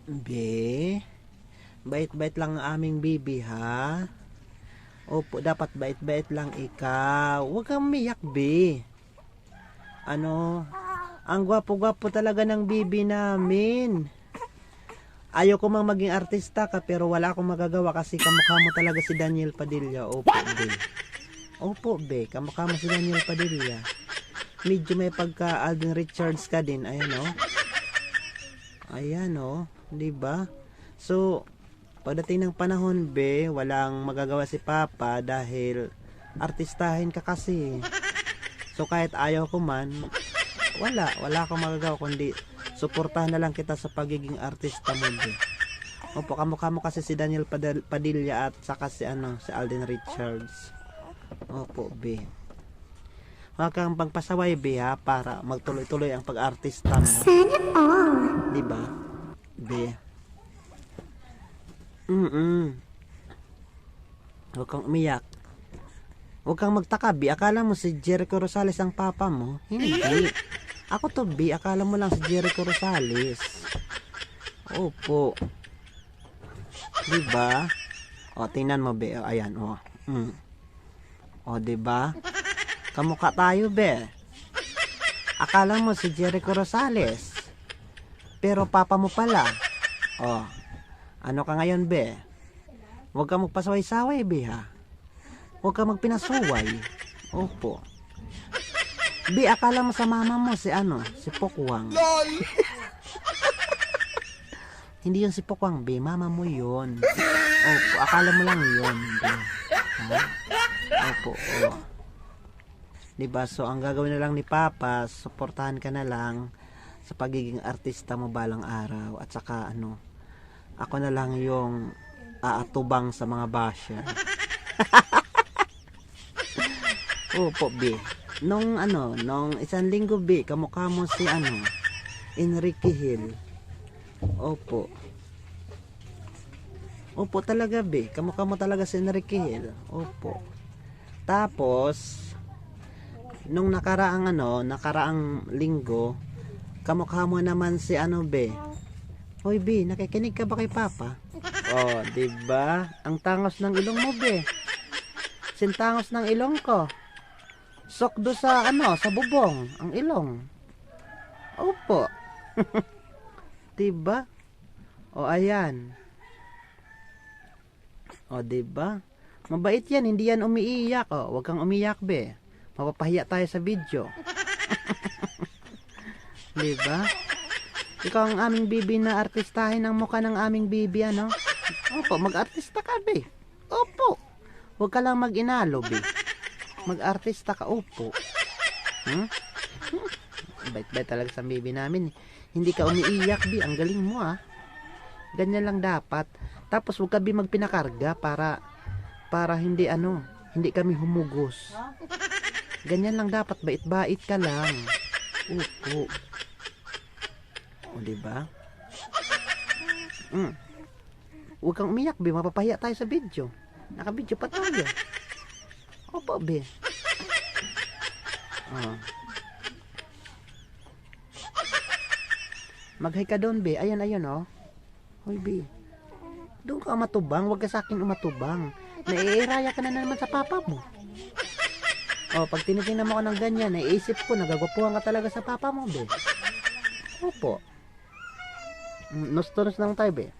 Be, bait-bait lang ang aming bibi ha. Opo, dapat bait-bait lang ikaw. Huwag kang umiyak, be. Ang gwapo-gwapo talaga ng bibi namin. Ayaw ko mang maging artista ka pero wala akong magagawa kasi kamukha mo talaga si Daniel Padilla. Opo, be. Opo, be. Kamukha mo si Daniel Padilla. Medyo may pagka Alden Richards ka din. Ayan, oh. Ayan, oh. Diba? So, pagdating ng panahon, be, walang magagawa si Papa dahil artistahin ka kasi. So, kahit ayaw ko man, wala akong magagawa kundi suportahan na lang kita sa pagiging artista mo, be. Opo, kamukha mo kasi si Daniel Padilla at saka si Alden Richards. Opo, be. Huwag kang pagpasaway, be, ha, para magtuloy-tuloy ang pag-artista mo. Sana all. Diba? Be. Huwag kang umiyak. Huwag kang magtaka, be. Akala mo si Jericho Rosales ang papa mo? Hindi. Ako to, be. Akala mo lang si Jericho Rosales. Opo. Diba? O, tingnan mo, be. O, ayan, o. O, diba? Kamukha tayo, be. Akala mo si Jericho Rosales. Pero papa mo pala. O, ano ka ngayon, be? Huwag ka magpasaway-saway, be, ha? Huwag ka magpinasuway. Opo. Be, akala mo sa mama mo si Pokwang. Hindi yun si Pokwang, be. Mama mo yun. Opo, akala mo lang yun, be. Ha? Opo, o. Diba? So, ang gagawin na lang ni Papa, suportahan ka na lang sa pagiging artista mo balang araw. At saka, ako na lang yung aatubang sa mga basher. Opo, be. Nung isang linggo, be, kamukha mo si Enrique Hill. Opo. Opo talaga, be. Kamukha mo talaga si Enrique Hill. Opo. Tapos, nung nakaraang linggo, kamukha mo naman si be. Hoy, be, nakikinig ka ba kay Papa? Oh, diba? Ang tangos ng ilong mo, be. Sintangos ng ilong ko. Sokdo sa sa bubong, ang ilong. Opo. Diba? O, ayan. O, diba? Mabait yan, hindi yan umiiyak. O, wag kang umiyak, be. Mapapahiya tayo sa video. Diba? Ikaw ang aming bibi na artistahin ang mukha ng aming bibi, Opo, mag-artista ka, be. Opo. Huwag ka lang mag-inalo, be. Mag-artista ka, opo. Bait-bait talaga sa bibi namin. Hindi ka umiiyak, be. Ang galing mo, Ganyan lang dapat. Tapos huwag ka, be, magpinakarga para hindi hindi kami humugos. Ganyan lang dapat, bait-bait ka lang. Opo. O, diba? Huwag kang umiyak, be. Mapapahiya tayo sa video. Naka-video pa tayo. Opo, be. Mag-hi ka doon, be. Ayan, Hoy, be. Doon ka matubang. Huwag ka sa akin umatubang. Naiiraya ka na naman sa papa mo. Pag tinitingnan mo ko ng ganyan, naiisip ko, nagagwapuhan ka talaga sa papa mo, be. Opo. Nos-nos lang tayo, be.